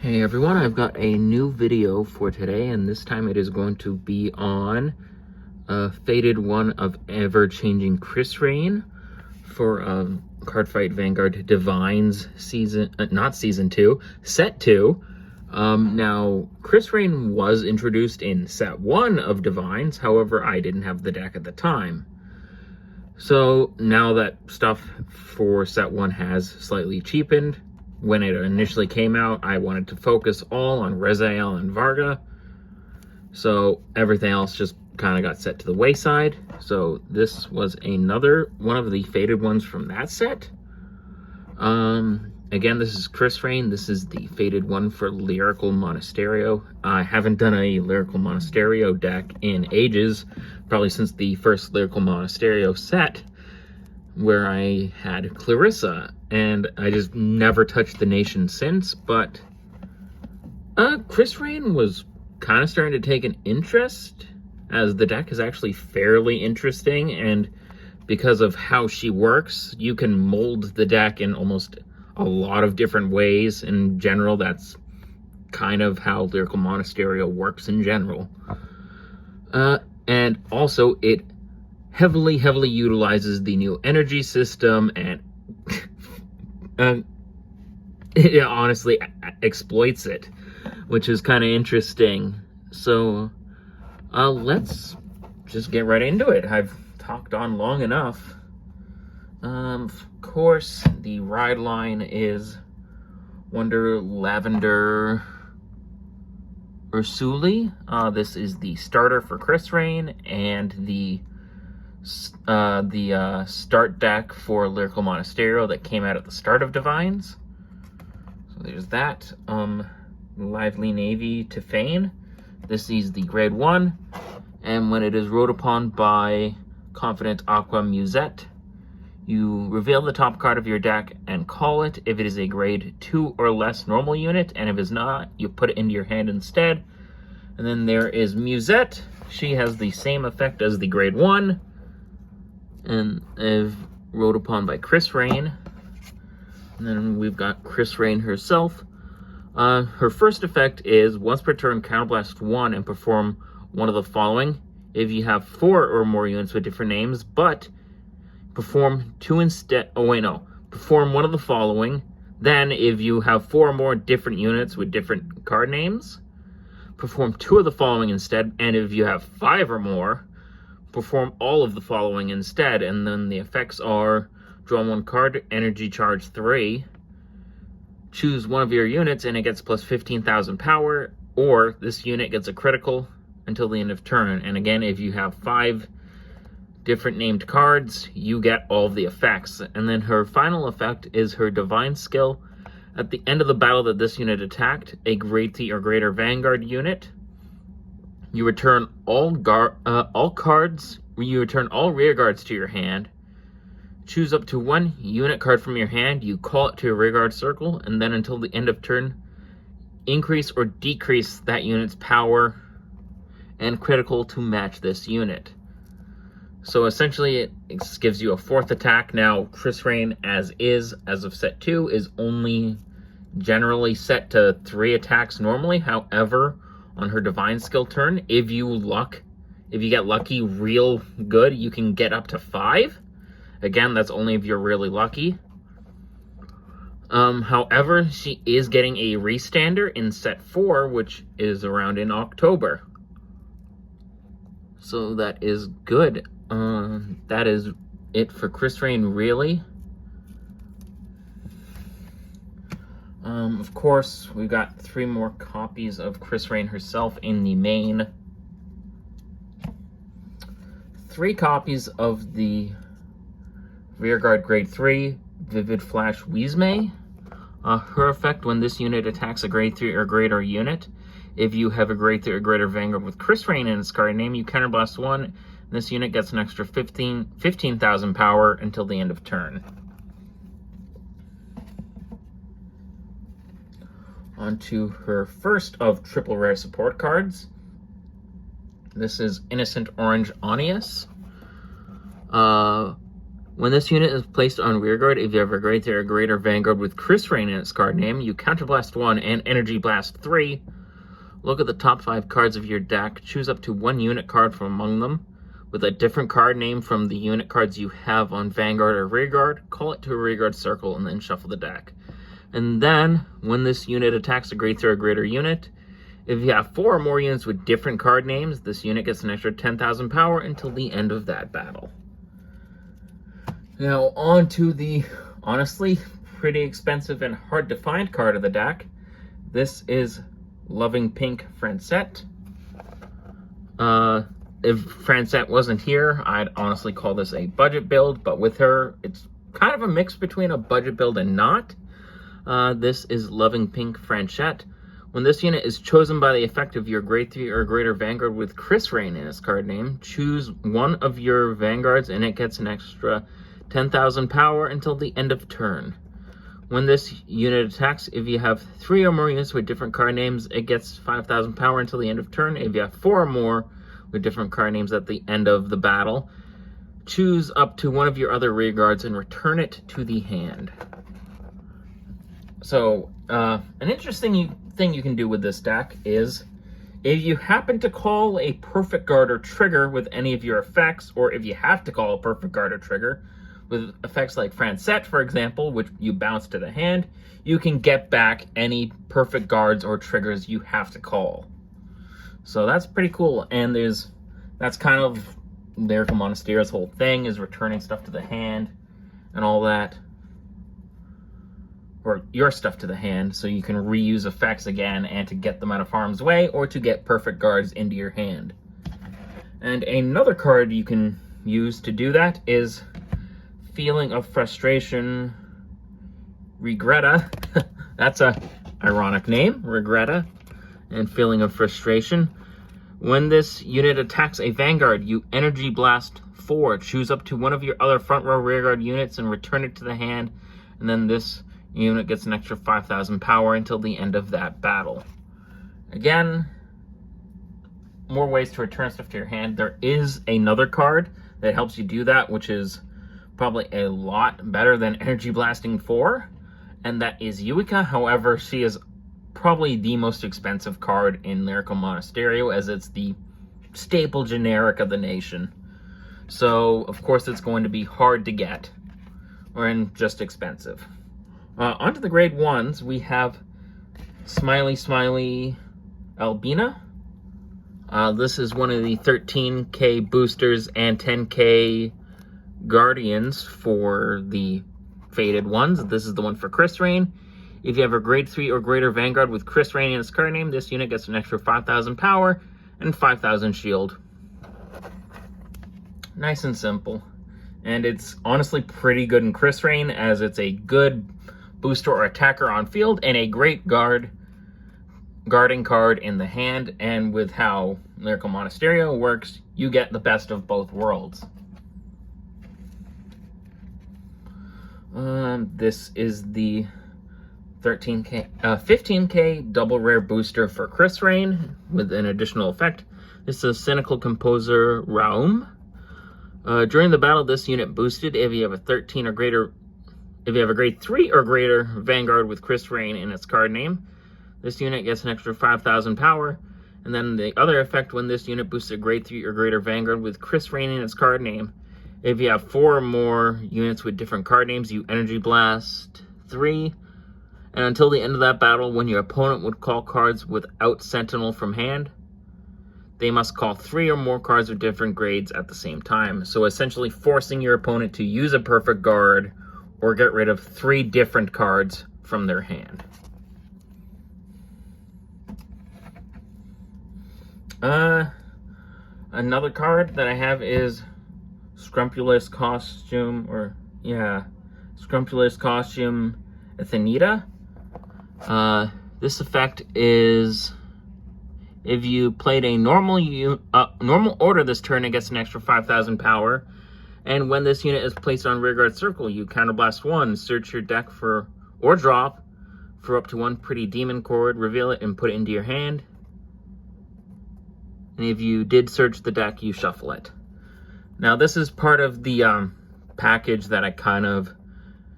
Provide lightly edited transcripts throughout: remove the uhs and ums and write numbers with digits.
Hey everyone, I've got a new video for today, and this time it is going to be on a faded one of ever-changing Krysrain for Cardfight Vanguard DivineZ season, not season 2, set 2. Now, Krysrain was introduced in set 1 of DivineZ, however, I didn't have the deck at the time. So now that stuff for set 1 has slightly cheapened, when it initially came out, I wanted to focus all on Raziel and Varga. So everything else just kind of got set to the wayside. So this was another one of the faded ones from that set. Again, this is Krysrain. This is the faded one for Lyrical Monasterio. I haven't done a Lyrical Monasterio deck in ages, probably since the first Lyrical Monasterio set, where I had Clarissa, and I just never touched the nation since. But Krysrain was kind of starting to take an interest, as the deck is actually fairly interesting, and because of how she works, you can mold the deck in almost a lot of different ways. In general, that's kind of how Lyrical Monasterio works in general. And also, it heavily utilizes the new energy system, and it honestly exploits it, which is kind of interesting. So let's just get right into it. I've talked on long enough. Of course, the ride line is Wonder Lavender Ursuli. This is the starter for Krysrain, and the start deck for Lyrical Monasterio that came out at the start of DivineZ. So there's that. Lively Navy to Feign. This is the grade 1, and when it is rode upon by Confident Aqua Musette, you reveal the top card of your deck and call it if it is a grade 2 or less normal unit, and if it's not, you put it into your hand instead. And then there is Musette. She has the same effect as the grade 1, and if rode upon by Krysrain. And then we've got Krysrain herself. Her first effect is once per turn, counterblast 1 and perform one of the following. If you have 4 or more units with different names, but perform 2 instead. Oh wait, no. Perform one of the following. Then, if you have 4 or more different units with different card names, perform 2 of the following instead. And if you have 5 or more, perform all of the following instead. And then the effects are: draw 1 card, energy charge 3, choose one of your units and it gets plus 15,000 power, or this unit gets a critical until the end of turn. And again, if you have 5 different named cards, you get all of the effects. And then her final effect is her Divine skill. At the end of the battle that this unit attacked, a grade 3 or greater Vanguard unit, you return all cards. You return all rear guards to your hand. Choose up to 1 unit card from your hand. You call it to your rear guard circle, and then until the end of turn, increase or decrease that unit's power and critical to match this unit. So essentially, it gives you a 4th attack. Now, Krysrain, as of set 2, is only generally set to 3 attacks normally. However, on her Divine skill turn, if you get lucky real good, you can get up to 5. Again, that's only if you're really lucky. However, she is getting a restander in set 4, which is around in October. So that is good. That is it for Krysrain, really. Of course, we've got 3 more copies of Krysrain herself in the main. 3 copies of the Rearguard Grade 3, Vivid Flash Wheezmay. Her effect: when this unit attacks a Grade 3 or greater unit, if you have a Grade 3 or greater Vanguard with Krysrain in its card name, you counterblast 1. This unit gets an extra 15,000 power until the end of turn. On to her first of triple rare support cards. This is Innocent Orange Onius. When this unit is placed on rearguard, if you have a grade 3 or greater Vanguard with Krysrain in its card name, you Counterblast 1 and Energy Blast 3. Look at the top 5 cards of your deck. Choose up to 1 unit card from among them with a different card name from the unit cards you have on Vanguard or rearguard. Call it to a rearguard circle and then shuffle the deck. And then, when this unit attacks a grade 3 or greater unit, if you have 4 or more units with different card names, this unit gets an extra 10,000 power until the end of that battle. Now, on to the, honestly, pretty expensive and hard to find card of the deck. This is Loving Pink Francette. If Francette wasn't here, I'd honestly call this a budget build, but with her, it's kind of a mix between a budget build and not. This is Loving Pink Francette. When this unit is chosen by the effect of your grade 3 or greater Vanguard with Krysrain in its card name, choose one of your Vanguards and it gets an extra 10,000 power until the end of turn. When this unit attacks, if you have 3 or more units with different card names, it gets 5,000 power until the end of turn. If you have 4 or more with different card names at the end of the battle, choose up to one of your other rearguards and return it to the hand. So, an interesting thing you can do with this deck is, if you happen to call a perfect guard or trigger with any of your effects, or if you have to call a perfect guard or trigger with effects like Francette, for example, which you bounce to the hand, you can get back any perfect guards or triggers you have to call. So that's pretty cool, and that's kind of Lyrical Monasterio's whole thing, is returning stuff to the hand and all that. Or your stuff to the hand, so you can reuse effects again and to get them out of harm's way, or to get perfect guards into your hand. And another card you can use to do that is Feeling of Frustration Regretta. That's a ironic name, Regretta, and Feeling of Frustration. When this unit attacks a Vanguard, you Energy Blast 4. Choose up to one of your other front row rearguard units and return it to the hand, and then this unit gets an extra 5,000 power until the end of that battle. Again, more ways to return stuff to your hand. There is another card that helps you do that, which is probably a lot better than Energy Blasting 4, and that is Yuika. However, she is probably the most expensive card in Lyrical Monasterio, as it's the staple generic of the nation. So, of course, it's going to be hard to get, or just expensive. Onto the grade 1s, we have Smiley Smiley Albina. This is one of the 13k boosters and 10k guardians for the faded ones. This is the one for Krysrain. If you have a grade 3 or greater Vanguard with Krysrain in its card name, this unit gets an extra 5,000 power and 5,000 shield. Nice and simple. And it's honestly pretty good in Krysrain, as it's a good booster or attacker on field, and a great guarding card in the hand. And with how Lyrical Monasterio works, you get the best of both worlds. This is the 15k double rare booster for Krysrain with an additional effect. This is Cynical Composer Raum. During the battle, this unit boosted if you have a 13 or greater. If you have a grade 3 or greater Vanguard with Krysrain in its card name, this unit gets an extra 5,000 power. And then the other effect, when this unit boosts a grade 3 or greater Vanguard with Krysrain in its card name, if you have 4 or more units with different card names, you Energy Blast 3. And until the end of that battle, when your opponent would call cards without Sentinel from hand, they must call 3 or more cards with different grades at the same time. So essentially forcing your opponent to use a perfect guard or get rid of 3 different cards from their hand. Another card that I have is Scrumpulous Costume Athenita. This effect is, if you played a normal order this turn, it gets an extra 5,000 power. And when this unit is placed on rearguard circle, you Counterblast 1, search your deck for, or drop, for up to 1 pretty demon chord, reveal it, and put it into your hand. And if you did search the deck, you shuffle it. Now, this is part of the package that I kind of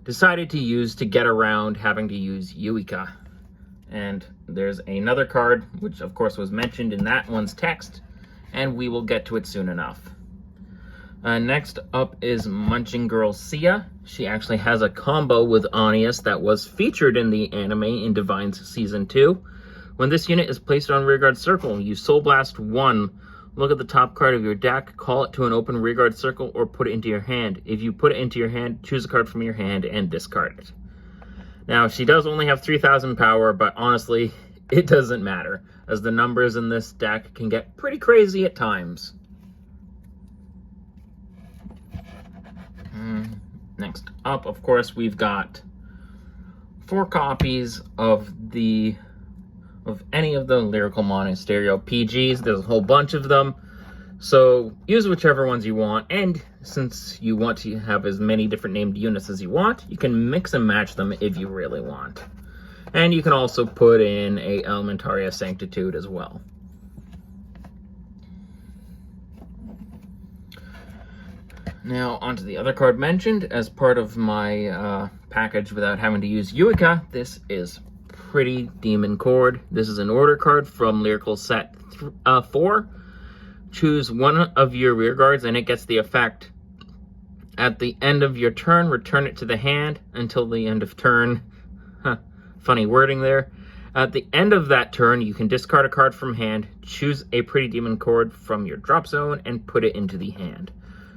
decided to use to get around having to use Eureka. And there's another card, which of course was mentioned in that one's text, and we will get to it soon enough. Next up is Munching Girl Sia. She actually has a combo with Anius that was featured in the anime in DivineZ Season 2. When this unit is placed on rearguard circle, you Soul Blast 1. Look at the top card of your deck, call it to an open rearguard circle, or put it into your hand. If you put it into your hand, choose a card from your hand and discard it. Now, she does only have 3,000 power, but honestly, it doesn't matter, as the numbers in this deck can get pretty crazy at times. Next up, of course, we've got 4 copies of any of the Lyrical Monasterio PGs. There's a whole bunch of them, so use whichever ones you want, and since you want to have as many different named units as you want, you can mix and match them if you really want. And you can also put in a Elementaria Sanctitude as well. Now, onto the other card mentioned as part of my package without having to use Eureka. This is Pretty Demon Chord. This is an order card from Lyrical Set 4. Choose one of your rear guards and it gets the effect. At the end of your turn, return it to the hand until the end of turn. Funny wording there. At the end of that turn, you can discard a card from hand, choose a Pretty Demon Chord from your drop zone, and put it into the hand.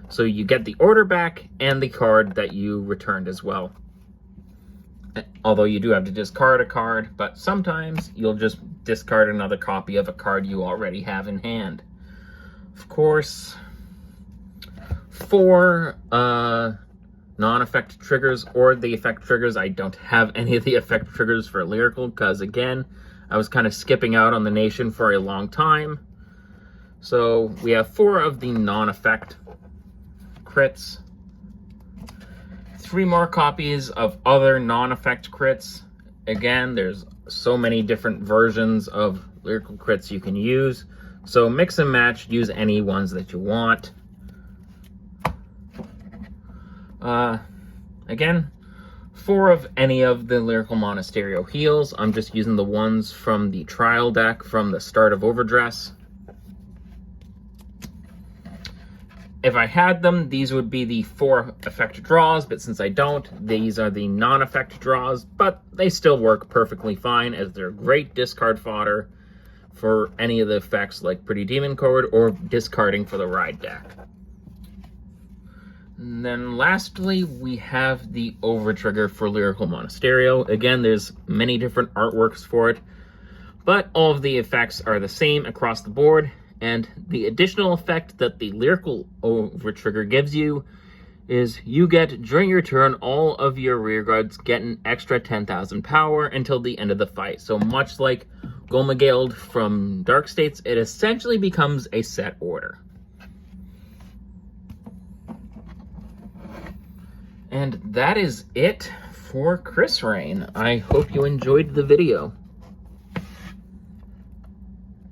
So you get the order back and the card that you returned as well. Although you do have to discard a card, but sometimes you'll just discard another copy of a card you already have in hand. Of course, 4 non-effect triggers or the effect triggers. I don't have any of the effect triggers for Lyrical because, again, I was kind of skipping out on the nation for a long time. So we have 4 of the non-effect crits, 3 more copies of other non-effect crits. Again, there's so many different versions of Lyrical crits you can use, so mix and match, use any ones that you want. Again, 4 of any of the Lyrical Monasterio heals. I'm just using the ones from the trial deck from the start of Overdress. If I had them, these would be the 4 effect draws, but since I don't, these are the non-effect draws, but they still work perfectly fine as they're great discard fodder for any of the effects like Pretty Demon Chord or discarding for the ride deck. And then lastly, we have the Overtrigger for Lyrical Monasterio. Again, there's many different artworks for it, but all of the effects are the same across the board. And the additional effect that the Lyrical Overtrigger gives you is you get, during your turn, all of your rearguards get an extra 10,000 power until the end of the fight. So much like Gomageld from Dark States, it essentially becomes a set order. And that is it for Krysrain. I hope you enjoyed the video.